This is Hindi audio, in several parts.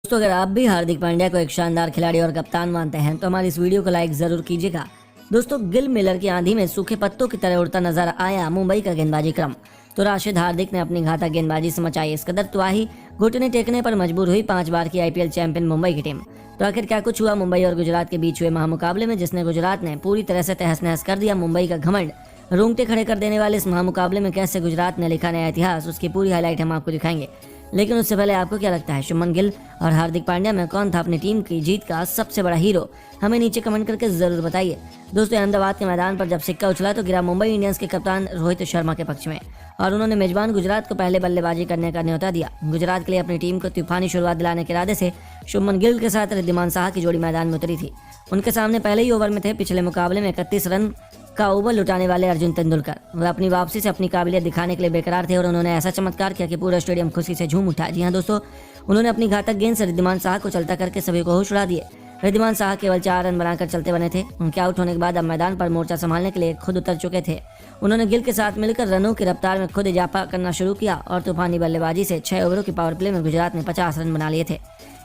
दोस्तों, अगर आप भी हार्दिक पांड्या को एक शानदार खिलाड़ी और कप्तान मानते हैं तो हमारी इस वीडियो को लाइक जरूर कीजिएगा। दोस्तों, गिल मिलर की आंधी में सूखे पत्तों की तरह उड़ता नजर आया मुंबई का गेंदबाजी क्रम। तो राशिद हार्दिक ने अपनी घातक गेंदबाजी से मचाई इस कदर तबाही, घुटने टेकने पर मजबूर हुई 5 बार की आईपीएल चैंपियन मुंबई की टीम। तो आखिर क्या कुछ हुआ मुंबई और गुजरात के बीच हुए महामुकाबले में, जिसने गुजरात ने पूरी तरह से तहस नहस कर दिया मुंबई का घमंड। रोंगटे खड़े कर देने वाले इस महामुकाबले में कैसे गुजरात ने लिखा नया इतिहास, उसकी पूरी हाईलाइट हम आपको दिखाएंगे। लेकिन उससे पहले आपको क्या लगता है, शुभमन गिल और हार्दिक पांड्या में कौन था अपनी टीम की जीत का सबसे बड़ा हीरो? हमें नीचे कमेंट करके जरूर बताइए। दोस्तों, अहमदाबाद के मैदान पर जब सिक्का उछला तो गिरा मुंबई इंडियंस के कप्तान रोहित शर्मा के पक्ष में, और उन्होंने मेजबान गुजरात को पहले बल्लेबाजी करने का न्योता दिया। गुजरात के लिए अपनी टीम को तूफानी शुरुआत दिलाने के इरादे से शुभमन गिल के साथ रिद्धिमान साहा की जोड़ी मैदान में उतरी थी। उनके सामने पहले ही ओवर में थे पिछले मुकाबले में 31 रन का ओवर लुटाने वाले अर्जुन तेंदुलकर। वह अपनी वापसी से अपनी काबिलियत दिखाने के लिए बेकरार थे और उन्होंने ऐसा चमत्कार किया कि पूरा स्टेडियम खुशी से झूम उठा। जी हां दोस्तों, उन्होंने अपनी घातक गेंद से रिद्धिमान साहा को चलता करके सभी को होश उड़ा दिए। रिद्धिमान साहा केवल 4 रन बनाकर चलते बने थे। उनके आउट होने के बाद अब मैदान पर मोर्चा संभालने के लिए खुद उतर चुके थे। उन्होंने गिल के साथ मिलकर रनों की रफ्तार में खुद इजाफा करना शुरू किया और तूफानी बल्लेबाजी से 6 ओवरों की पावर प्ले में गुजरात ने 50 रन बना लिए थे।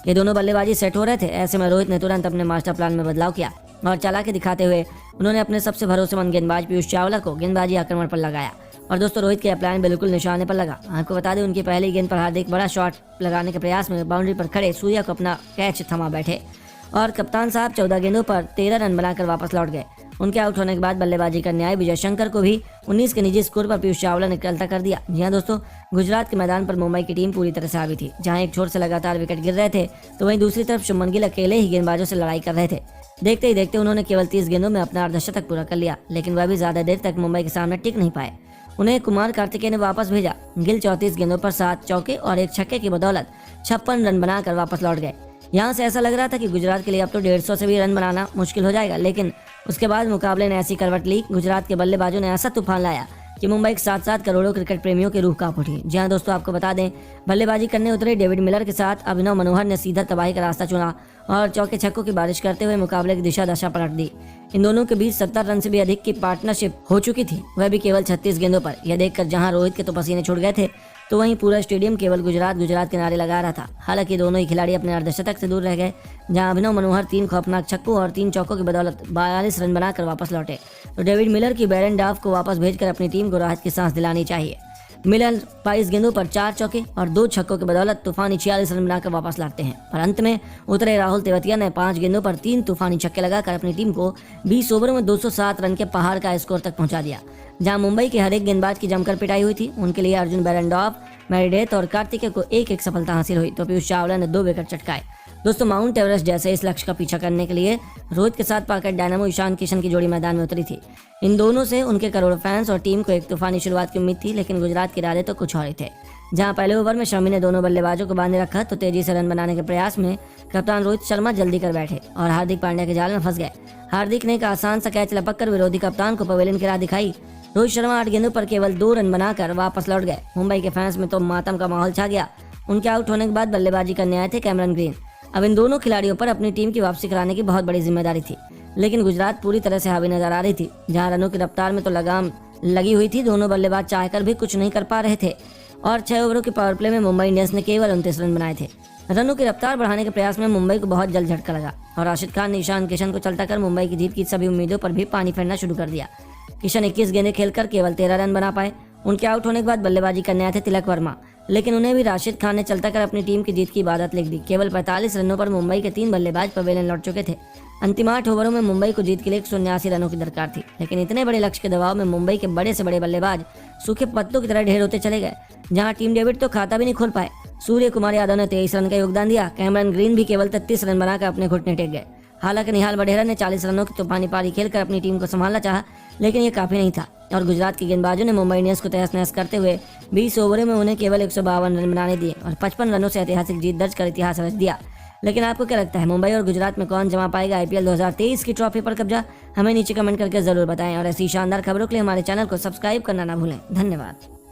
ये दोनों बल्लेबाजी सेट हो रहे थे। ऐसे में रोहित ने तुरंत अपने मास्टर प्लान में बदलाव किया और चालाकी दिखाते हुए उन्होंने अपने सबसे भरोसेमंद गेंदबाज पीयूष चावला को गेंदबाजी आक्रमण पर लगाया। और दोस्तों, रोहित का प्लान बिल्कुल निशाने पर लगा। आपको बता दें, उनकी पहली गेंद पर हार्दिक बड़ा शॉट लगाने के प्रयास में बाउंड्री पर खड़े सूर्या को अपना कैच थमा बैठे और कप्तान साहब 14 गेंदों पर 13 रन बनाकर वापस लौट गए। उनके आउट होने के बाद बल्लेबाजी करने आए विजय शंकर को भी 19 के निजी स्कोर पर पीयूष चावला ने निकलता कर दिया। जी हां दोस्तों, गुजरात के मैदान पर मुंबई की टीम पूरी तरह से हावी थी। जहां एक छोर से लगातार विकेट गिर रहे थे तो वहीं दूसरी तरफ शुभमन गिल अकेले ही गेंदबाजों से लड़ाई कर रहे थे। देखते ही देखते उन्होंने केवल 30 गेंदों में अपना अर्धशतक पूरा कर लिया, लेकिन वह भी ज्यादा देर तक मुंबई के सामने टिक नहीं पाए। उन्हें कुमार कार्तिकेय ने वापस भेजा। गिल 34 गेंदों पर 7 चौके और 1 छक्के की बदौलत 56 रन बनाकर वापस लौट गए। यहाँ से ऐसा लग रहा था कि गुजरात के लिए अब तो 150 से भी रन बनाना मुश्किल हो जाएगा, लेकिन उसके बाद मुकाबले ने ऐसी करवट ली। गुजरात के बल्लेबाजों ने ऐसा तूफान लाया कि मुंबई के साथ साथ करोड़ों क्रिकेट प्रेमियों की रूह कांप उठी। जी हां दोस्तों, आपको बता दें, बल्लेबाजी करने उतरे डेविड मिलर के साथ अभिनव मनोहर ने सीधा तबाही का रास्ता चुना और चौके छक्कों की बारिश करते हुए मुकाबले की दिशा दशा पलट दी। इन दोनों के बीच 70 रन से भी अधिक की पार्टनरशिप हो चुकी थी, वह भी केवल 36 गेंदों पर। यह देखकर जहां रोहित के तो पसीने छूट गए थे, तो वहीं पूरा स्टेडियम केवल गुजरात गुजरात के नारे लगा रहा था। हालांकि दोनों ही खिलाड़ी अपने अर्धशतक से दूर रह गए। जहां अभिनव मनोहर 3 खौफनाक छक्कों और 3 चौकों की बदौलत 42 रन बनाकर वापस लौटे, तो डेविड मिलर की बैरन डाफ को वापस भेजकर अपनी टीम को राहत की सांस दिलानी चाहिए। मिलर 22 गेंदों पर 4 चौके और 2 छक्कों की बदौलत तूफानी 46 रन बनाकर वापस लौटते हैं। पर अंत में उतरे राहुल तेवतिया ने 5 गेंदों पर 3 तूफानी छक्के लगाकर अपनी टीम को 20 ओवरों में 207 रन के पहाड़ का स्कोर तक पहुंचा दिया। जहां मुंबई के हर एक गेंदबाज की जमकर पिटाई हुई थी, उनके लिए अर्जुन बैरनडॉफ, मैरीडेथ और कार्तिकेय को एक सफलता हासिल हुई, तो पीयूष चावला ने 2 विकेट चटकाए। दोस्तों, माउंट एवरेस्ट जैसे इस लक्ष्य का पीछा करने के लिए रोहित के साथ पॉकेट डायनामो ईशान किशन की जोड़ी मैदान में उतरी थी। इन दोनों से उनके करोड़ों फैंस और टीम को एक तूफानी शुरुआत की उम्मीद थी, लेकिन गुजरात के इरादे तो कुछ और ही थे। जहां पहले ओवर में शमी ने दोनों बल्लेबाजों को बांधे रखा, तो तेजी से रन बनाने के प्रयास में कप्तान रोहित शर्मा जल्दी कर बैठे और हार्दिक पांड्या के जाल में फंस गए। हार्दिक ने एक आसान सा कैच लपक कर विरोधी कप्तान को पवेलियन की राह दिखाई। रोहित शर्मा 8 गेंदों पर केवल 2 रन बनाकर वापस लौट गए। मुंबई के फैंस में तो मातम का माहौल छा गया। उनके आउट होने के बाद बल्लेबाजी करने आए थे कैमरन ग्रीन। अब इन दोनों खिलाड़ियों पर अपनी टीम की वापसी कराने की बहुत बड़ी जिम्मेदारी थी, लेकिन गुजरात पूरी तरह से हावी नजर आ रही थी। जहां रनों की रफ्तार में तो लगाम लगी हुई थी, दोनों बल्लेबाज चाहकर भी कुछ नहीं कर पा रहे थे और 6 ओवरों के पावर प्ले में मुंबई इंडियंस ने केवल 29 रन बनाए थे। रनों की रफ्तार बढ़ाने के प्रयास में मुंबई को बहुत जल्द झटका लगा और राशिद खान ने ईशान किशन को चलता कर मुंबई की जीत की सभी उम्मीदों पर भी पानी फेरना शुरू कर दिया। किशन 21 गेंदें खेलकर केवल 13 रन बना पाए। उनके आउट होने के बाद बल्लेबाजी करने आए थे तिलक वर्मा, लेकिन उन्हें भी राशिद खान ने चलता कर अपनी टीम की जीत की इबादत लिख दी। केवल 45 रनों पर मुंबई के 3 बल्लेबाज पवेलियन लौट चुके थे। अंतिम 8 ओवरों में मुंबई को जीत के लिए 179 रनों की दरकार थी, लेकिन इतने बड़े लक्ष्य के दबाव में मुंबई के बड़े से बड़े बल्लेबाज सूखे पत्तों की तरह ढेर होते चले गए। जहां टीम डेविड तो खाता भी नहीं खोल पाए। सूर्य कुमार यादव ने 23 रन का योगदान दिया। कैमरन ग्रीन भी केवल 33 रन बनाकर अपने घुटने टेक गए। हालांकि निहाल वढेरा ने 40 रनों की तूफानी पारी खेलकर अपनी टीम को संभालना चाहा, लेकिन ये काफी नहीं था और गुजरात के गेंदबाजों ने मुंबई इंडियंस को तहस नहस करते हुए 20 ओवरों में उन्हें केवल 152 रन बनाने दिए और 55 रनों से ऐतिहासिक जीत दर्ज कर इतिहास रच दिया। लेकिन आपको क्या लगता है, मुंबई और गुजरात में कौन जमा पाएगा आईपीएल 2023 की ट्रॉफी पर कब्जा? हमें नीचे कमेंट करके जरूर बताएं और ऐसी शानदार खबरों के लिए हमारे चैनल को सब्सक्राइब करना ना भूलें। धन्यवाद।